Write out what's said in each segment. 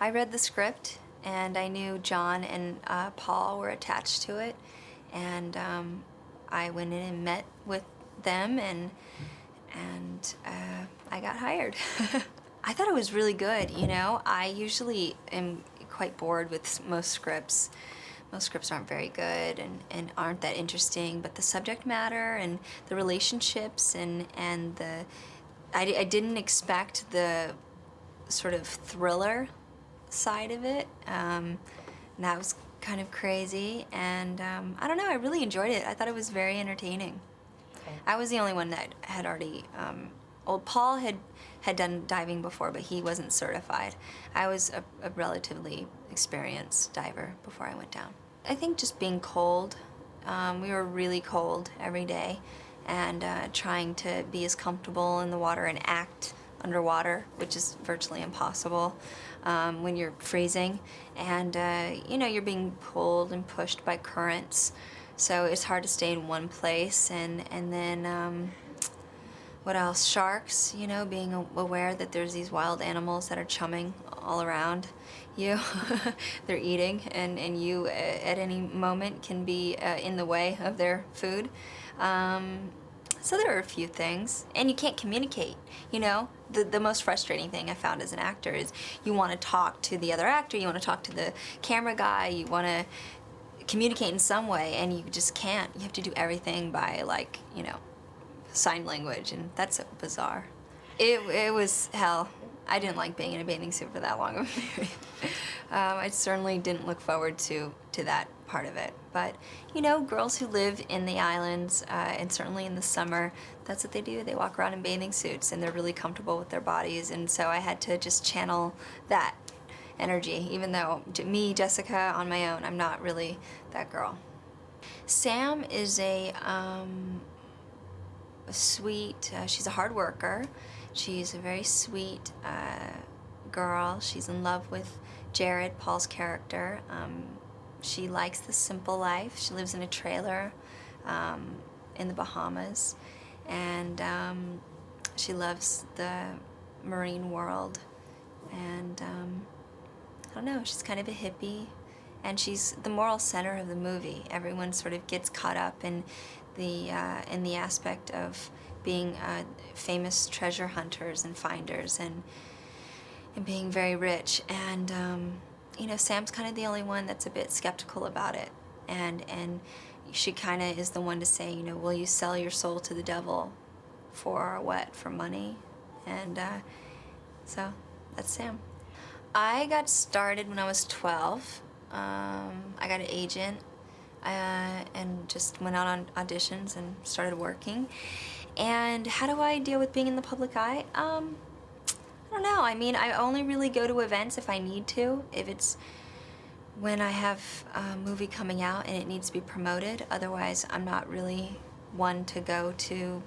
I read the script, and I knew John and Paul were attached to it, and I went in and met with them, and I got hired. I thought it was really good, you know? I usually am quite bored with most scripts. Most scripts aren't very good and aren't that interesting, but the subject matter and the relationships and I didn't expect the sort of thriller side of it. And that was kind of crazy, and I don't know, I really enjoyed it. I thought it was very entertaining. Okay. I was the only one that had already, Paul had done diving before, but he wasn't certified. I was a relatively experienced diver before I went down. I think just being cold. We were really cold every day, and trying to be as comfortable in the water and act underwater, which is virtually impossible when you're freezing. And you know, you're being pulled and pushed by currents, so it's hard to stay in one place. And then what else? Sharks, you know, being aware that there's these wild animals that are chumming all around you. They're eating, and you at any moment can be in the way of their food. So there are a few things, and you can't communicate, you know? The most frustrating thing I found as an actor is you want to talk to the other actor, you want to talk to the camera guy, you want to communicate in some way, and you just can't. You have to do everything by, like, you know, sign language, and that's bizarre. It was hell. I didn't like being in a bathing suit for that long of a period. I certainly didn't look forward to that part of it. But, you know, girls who live in the islands, and certainly in the summer, that's what they do. They walk around in bathing suits, and they're really comfortable with their bodies, and so I had to just channel that energy, even though me, Jessica, on my own, I'm not really that girl. Sam is a sweet, she's a hard worker. She's a very sweet girl. She's in love with Jared, Paul's character. She likes the simple life. She lives in a trailer in the Bahamas, and she loves the marine world. And I don't know, she's kind of a hippie, and she's the moral center of the movie. Everyone sort of gets caught up in the aspect of being famous treasure hunters and finders, and being very rich. And you know, Sam's kind of the only one that's a bit skeptical about it, and she kind of is the one to say, you know, will you sell your soul to the devil for what? For money? And so that's Sam. I got started when I was 12. I got an agent, and just went out on auditions and started working. And how do I deal with being in the public eye? I don't know. I mean, I only really go to events if I need to, if it's when I have a movie coming out and it needs to be promoted. Otherwise, I'm not really one to go to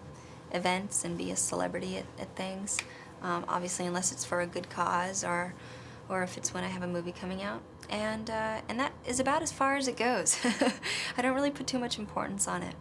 events and be a celebrity at things. Obviously, unless it's for a good cause, or if it's when I have a movie coming out. And that is about as far as it goes. I don't really put too much importance on it.